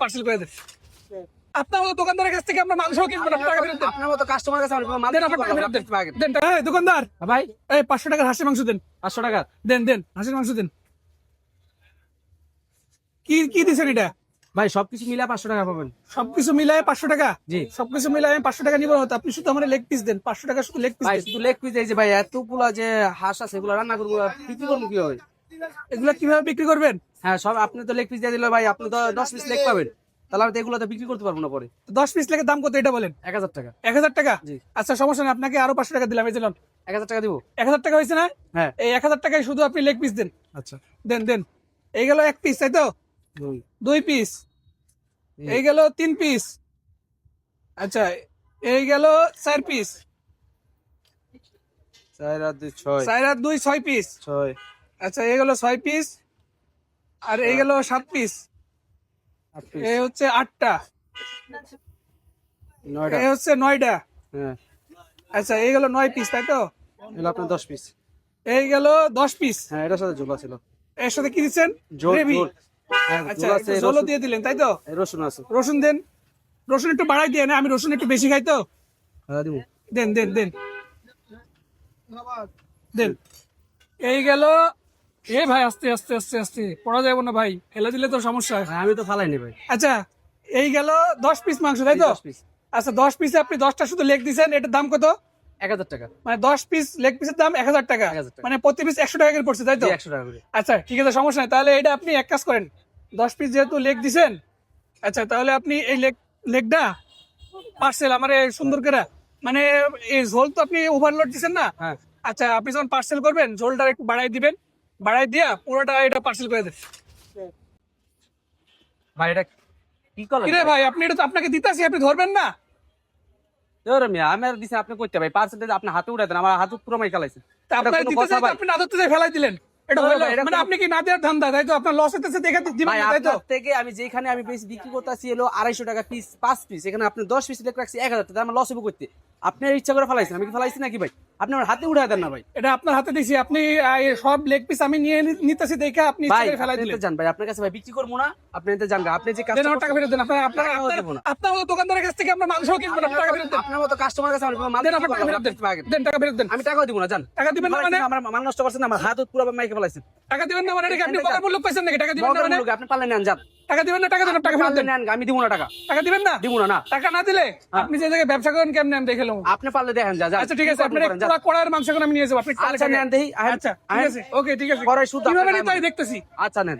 Parcel করে দেন। আপনার মতো দোকানদারের কাছ থেকে আমরা মাংস কিনবো না, টাকা ফেরত দেন। আপনার মতো কাস্টমার কাছে দেন, আপনার টাকা ফেরত দেন। দেন টাকা। এই দোকানদার ভাই এই 500 টাকার হাঁসের মাংস দেন। 500 টাকা দেন দেন হাঁসের মাংস দেন। কি কি দিছেন এটা? ভাই সবকিছু মিলে 500 টাকা পাবেন। সবকিছু মিলায় 500 টাকা? জি। সবকিছু মিলায় আমি 500 টাকা নিব না, আপনি শুধু আমার লেগ পিস দেন। 500 টাকা শুধু লেগ পিস ভাই দেন। শুধু লেগ পিস এই যে ভাই এতগুলা যে হাঁস আছে এগুলো রান্না করবো বিক্রি করবো কি হয়? এগুলা কিভাবে বিক্রি করবেন? হ্যাঁ সব আপনি তো লেগ পিস দিয়ে দিলে ভাই আপনি তো 10 পিস লেগ পাবেন, তাহলে আমি তো এগুলো তো বিক্রি করতে পারবো না পরে। 10 পিস লেগে দাম কত এটা বলেন? 1000 টাকা। 1000 টাকা? জি। আচ্ছা সমস্যা নেই, আপনাকে আরো 500 টাকা দিলাম, এই যে লন। 1000 টাকা দিব। 1000 টাকা হয়েছে না? হ্যাঁ এই 1000 টাকায় শুধু আপনি লেগ পিস দেন। আচ্ছা। দেন দেন। এই গেল 1 পিস, তাই তো? 2 পিস। এই গেল 3 পিস। আচ্ছা এই গেল 4 পিস। 4 আর 2 6 4 আর 2 6 পিস। 6 আচ্ছা এই গেল 6 পিস। আর এই গেল 7 পিস। 8 পিস এই হচ্ছে 8টা। 9টা। এই হচ্ছে 9টা। হ্যাঁ আচ্ছা এই গেল 9 পিস, তাই তো? এগুলো আপনার 10 পিস। এই গেল 10 পিস। হ্যাঁ এটার সাথে ঝোল ছিল। এর সাথে কি দিচ্ছেন? ঝোল গ্রেভি। ঝোল। হ্যাঁ আচ্ছা ঝোল আছে, ঝোলও রসুন দিয়ে দিলেন, তাই তো? রসুন আছে। রসুন দেন। রসুন একটু বাড়াই দিয়ে না, আমি রসুন একটু বেশি খাই তো। হ্যাঁ দিব। দেন দেন দেন দেন। এই গেল। এই ভাই আস্তে আস্তে আস্তে আস্তে পড়া যাবে না ভাই, ফেলে দিলে তো সমস্যা হয়। ভাই আমি তো ফালাই নি ভাই। আচ্ছা এই গেল 10 পিস মাংস, তাই তো? 10 পিস। আচ্ছা 10 পিসে আপনি 10টা শুধু লেগ দিছেন, এটার দাম কত? 1000 টাকা। মানে 10 পিস লেগ পিসের দাম 1000 টাকা। 1000 টাকা। মানে প্রতি পিস 100 টাকা করে পড়ছে, তাই তো? জি 100 টাকা করে। আচ্ছা ঠিক আছে, সমস্যা নাই। তাহলে এটা আপনি এক কাজ করেন, 10 পিস যেহেতু লেগ দিছেন, আচ্ছা তাহলে আপনি এই লেগটা পার্সেল আমার সুন্দর করে, মানে এই ঝোল তো আপনি ওভারলোড দিছেন না? হ্যাঁ আচ্ছা আপনি যখন পার্সেল করবেন ঝোলটা একটু বাড়াই দিবেন, বাড়াই দিয়া পুরোটা এটা পার্সেল করে দেন। ভাই এটা কি করলেন? কিরে ভাই আপনি এটা তো আপনাকে দিতাছি, আপনি ধরবেন না? তোর মিয়া আমি আর দিছি আপনি কইতে ভাই পার্সেন্টেজ আপনি হাতে উঠাই দেন, আমার হাতে পুরো মাই খেলাইছে। তা আপনাকে দিতে চাই তো আপনি না ধরতে চাই ফেলাই দিলেন। এটা হলো এটা মানে আপনি কি না দেওয়ার ধান্দা, তাই তো? আপনার লস হতেছে দেখে দিবেন ভাই না, তাই তো? আপনার থেকে আমি যেখানে আমি বেশি বিক্রি করতেছি এলো 250 টাকা পিস 5 পিস, এখানে আপনি 10 পিস লেখ রাখছি 1000 টাকা, আমার লস হবে করতে। আপনি ইচ্ছা করে ফেলাইছেন, আমি কি ফেলাইছি নাকি ভাই? আপনি আমার হাতে উঠাই দেন না ভাই। এটা আপনার হাতে দিছি, আপনি এই সব লেগ পিস আমি নিয়ে নিতেছি দেখে আপনি ইচ্ছা ভাই করে ফেলাই আপনি দিলেন। তো জান ভাই আপনার কাছে ভাই বিক্রি করবো না, আপনি এতে জান আপনি যে দেন আমার টাকা ফেরত দেন। আপনার আপনার টাকা দেবো না। আপনার মতো দোকানদারের কাছে থেকে আমরা মাংস কিনবো না, টাকা ফেরত দেন। আপনার মতো কাস্টমার কাছে আমার মাল দেন বিক্রি আমার টাকা করবো না, ফেরত দেন। আপনি পাবেন। দেন টাকা ফেরত দেন। আমি টাকাও দিব না জান। টাকা দিবেন না মানে? আমার মাল নষ্ট করছেন, আমার হাত পুরো মাইকে ফেলাইছেন। টাকা দিবেন না মানে? এটা কি আপনি বলার মূল্য পাইছেন নাকি? টাকা দিবেন না মানে? আপনি পারলেন নেন যান। টাকা দিবেন না? টাকা দেন, টাকা ফেরত দেন। নেন আমি দিব না টাকা। টাকা দিবেন না? দিব না না। টাকা না দিলে আপনি যে জায়গায় ব্যবসা করেন কেমন আমি দেখে নেবো। আপনি পারলে দেখেন যা যা। আচ্ছা ঠিক আছে, আপনার পুরো কড়াইয়ের মাংস এখন আমি নিয়ে যাবো, আপনি আচ্ছা নেন দেখি। আচ্ছা ঠিক আছে, ওকে ঠিক আছে, কড়াই শুদ্ধ কিভাবে আপনার নিতে হয় দেখতেছি। আচ্ছা নেন।